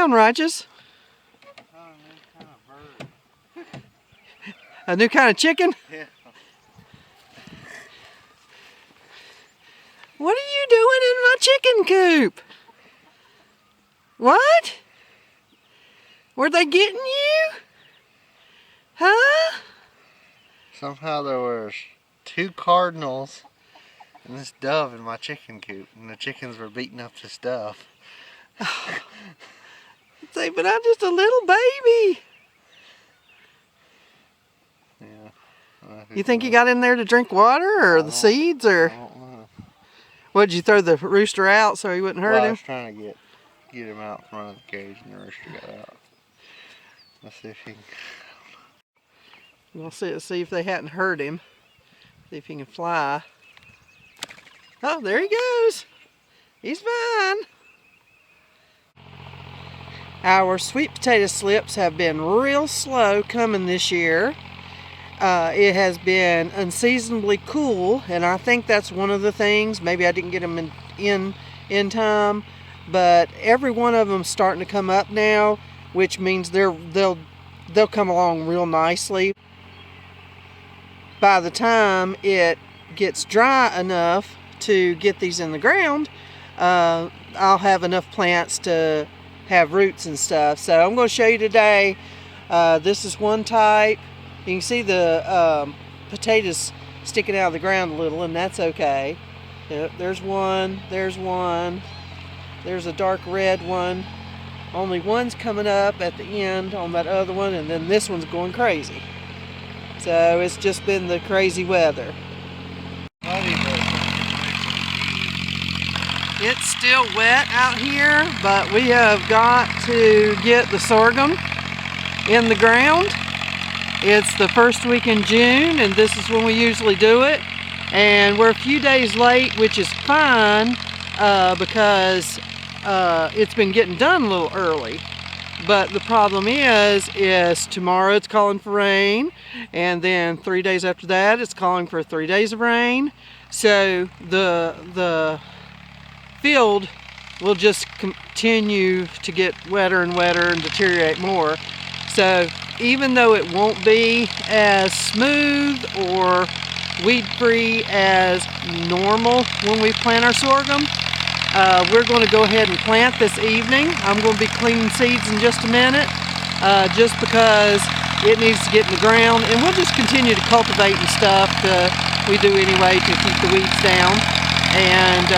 found, Righteous? A new kind of chicken? Yeah. What are you doing in my chicken coop? What? Were they getting you? Huh? Somehow there was 2 cardinals and this dove in my chicken coop, and the chickens were beating up this dove. Say, but I'm just a little baby. Yeah. You think he got in there to drink water, or the seeds, or? I don't know. What, did you throw the rooster out so he wouldn't hurt I him? was trying to get him out from under the cage, and the rooster got out. Let's see if he can. We'll see if they hadn't hurt him. See if he can fly. Oh, there he goes. He's fine. Our sweet potato slips have been real slow coming this year. It has been unseasonably cool, and I think that's one of the things. Maybe I didn't get them in time, but every one of them starting to come up now, which means they'll come along real nicely. By the time it gets dry enough to get these in the ground, I'll have enough plants to have roots and stuff. So I'm going to show you today. This is one type. You can see the potatoes sticking out of the ground a little, and that's okay. Yep, there's one, there's one, there's a dark red one. Only one's coming up at the end on that other one, and then this one's going crazy. So it's just been the crazy weather. It's still wet out here, but we have got to get the sorghum in the ground. It's the first week in June, and this is when we usually do it. And we're a few days late, which is fine because it's been getting done a little early. But the problem is tomorrow it's calling for rain, and then 3 days after that it's calling for 3 days of rain. So the field will just continue to get wetter and wetter and deteriorate more. So even though it won't be as smooth or weed-free as normal when we plant our sorghum, we're going to go ahead and plant this evening. I'm going to be cleaning seeds in just a minute, just because it needs to get in the ground, and we'll just continue to cultivate and stuff we do anyway to keep the weeds down and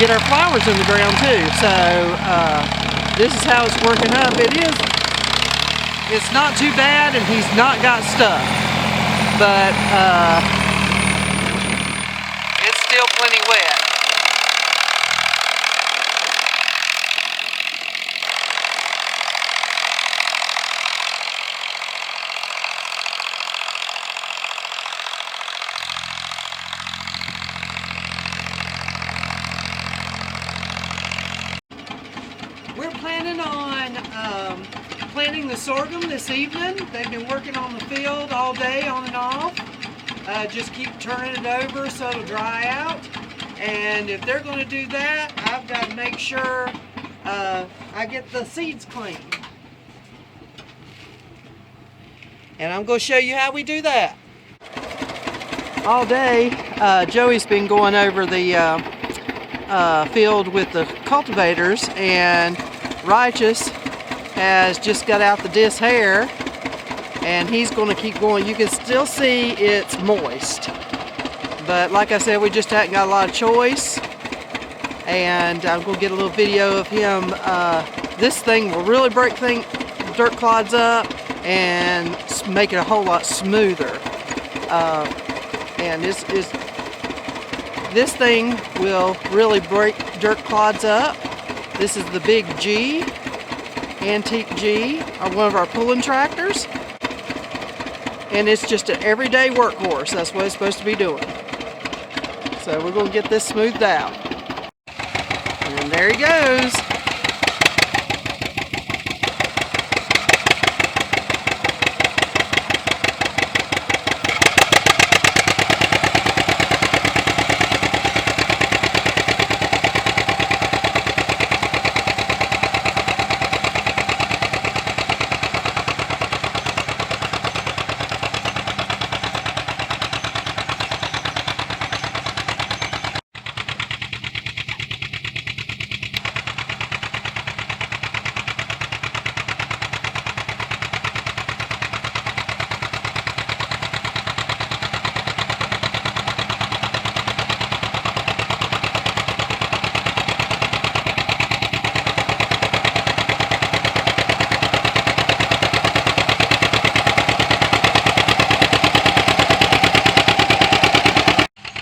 get our flowers in the ground too. So this is how it's working up. It's not too bad, and he's not got stuck, but it's still plenty wet. We're planning on planting the sorghum this evening. They've been working on the field all day on and off. Just keep turning it over so it'll dry out. And if they're going to do that, I've got to make sure I get the seeds clean. And I'm going to show you how we do that. All day, Joey's been going over the field with the cultivators, and Righteous has just got out the disc hair, and he's going to keep going. You can still see it's moist, but like I said, we just haven't got a lot of choice, and I'm going to get a little video of him. This thing will really break dirt clods up and make it a whole lot smoother, and this thing will really break dirt clods up. This is the Big G, Antique G, one of our pulling tractors. And it's just an everyday workhorse. That's what it's supposed to be doing. So we're going to get this smoothed out. And there he goes.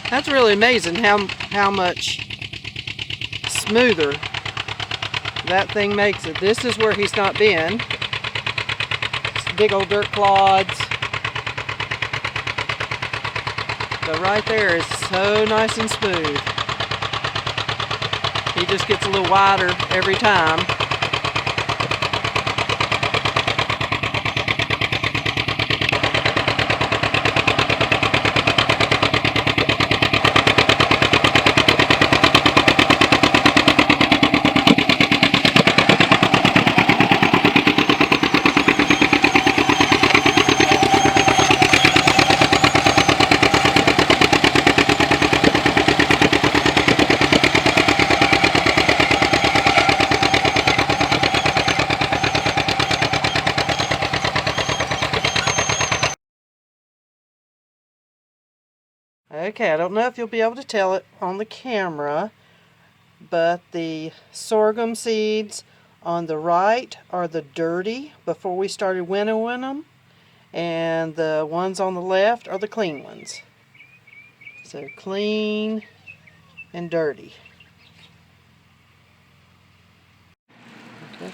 That's really amazing how much smoother that thing makes it. This is where he's not been. It's big old dirt clods. But right there is so nice and smooth. He just gets a little wider every time. Okay, I don't know if you'll be able to tell it on the camera, but the sorghum seeds on the right are the dirty before we started winnowing them, and the ones on the left are the clean ones. So clean and dirty. Okay.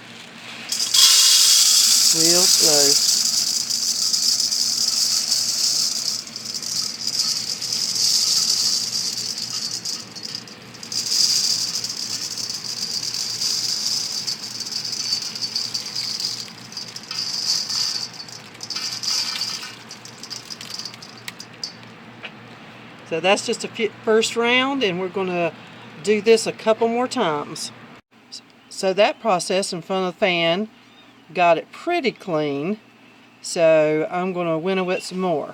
Real slow. So that's just a first round, and we're going to do this a couple more times. So that process in front of the fan got it pretty clean, so I'm going to winnow it some more.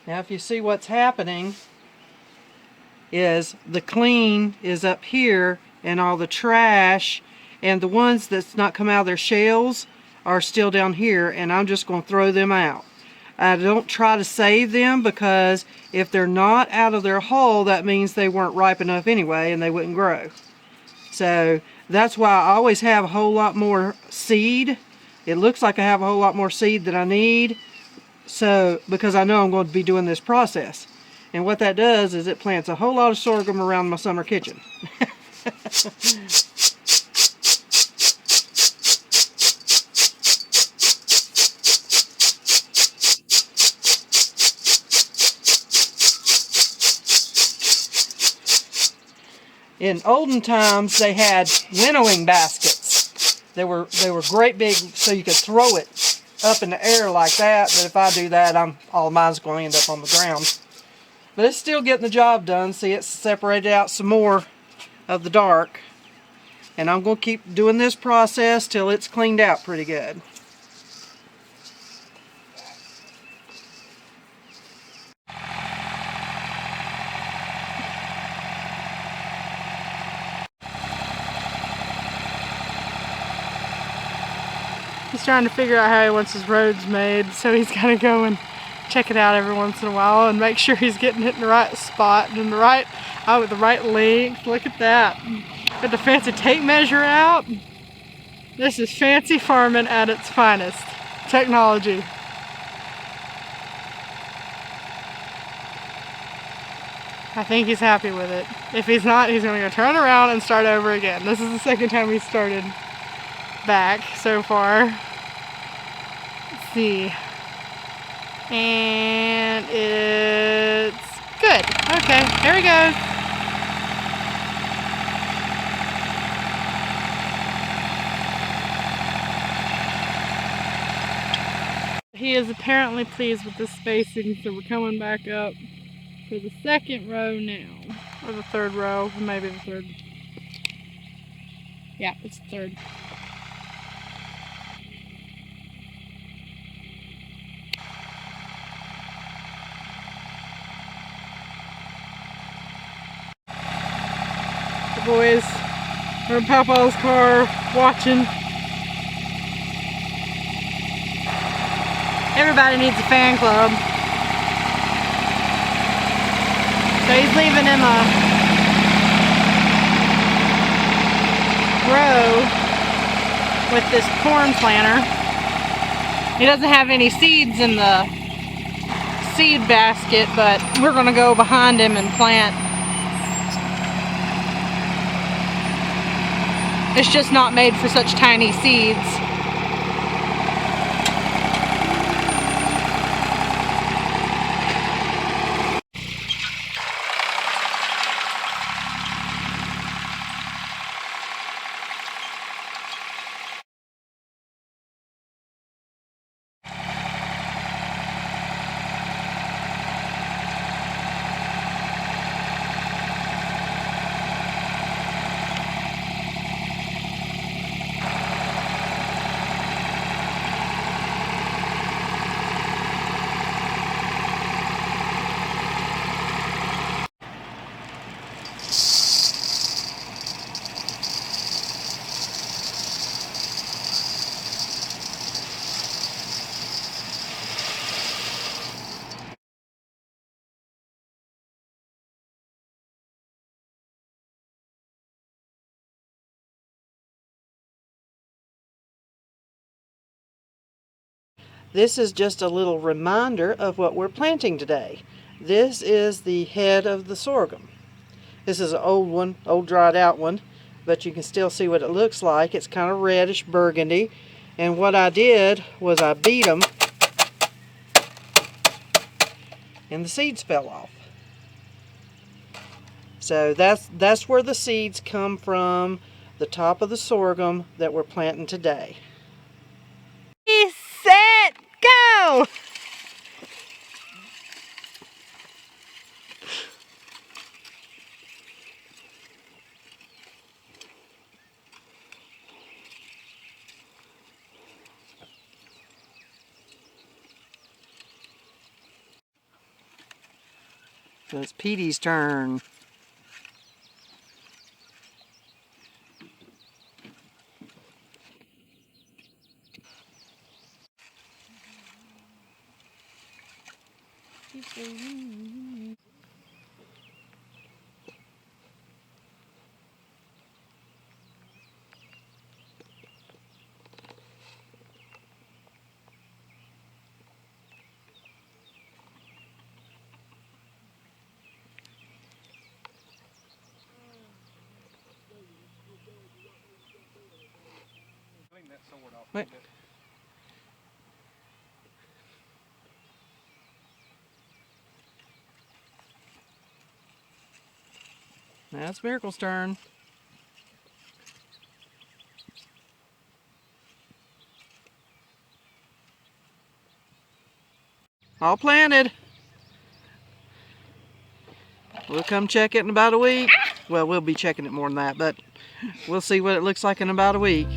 Now if you see what's happening is the clean is up here and all the trash and the ones that's not come out of their shells are still down here, and I'm just going to throw them out. I don't try to save them because if they're not out of their hull, that means they weren't ripe enough anyway and they wouldn't grow. So that's why I always have a whole lot more seed. It looks like I have a whole lot more seed than I need. So, because I know I'm going to be doing this process. And what that does is it plants a whole lot of sorghum around my summer kitchen. In olden times, they had winnowing baskets. They were great big, so you could throw it up in the air like that, but if I do that, all mine's going to end up on the ground. But it's still getting the job done. See, it's separated out some more of the dark, and I'm going to keep doing this process till it's cleaned out pretty good. He's trying to figure out how he wants his roads made, so he's got to go and check it out every once in a while and make sure he's getting it in the right spot and the right length. Look at that. Got the fancy tape measure out. This is fancy farming at its finest. Technology. I think he's happy with it. If he's not, he's going to go turn around and start over again. This is the second time he's started back so far. Let's see. And it's good. Okay, here he goes. He is apparently pleased with the spacing, so we're coming back up for the second row now. Or the third row, maybe the third. Yeah, it's the third. The boys are in Papa's car watching. Everybody needs a fan club. So he's leaving him a row with this corn planter. He doesn't have any seeds in the seed basket, but we're going to go behind him and plant. It's just not made for such tiny seeds. This is just a little reminder of what we're planting today. This is the head of the sorghum. This is an old one, old dried out one, but you can still see what it looks like. It's kind of reddish burgundy. And what I did was I beat them and the seeds fell off. So that's where the seeds come from, the top of the sorghum that we're planting today. Set, go! So it's Petey's turn. Wait. Now it's Miracle's turn. All planted. We'll come check it in about a week. Well, we'll be checking it more than that, but we'll see what it looks like in about a week.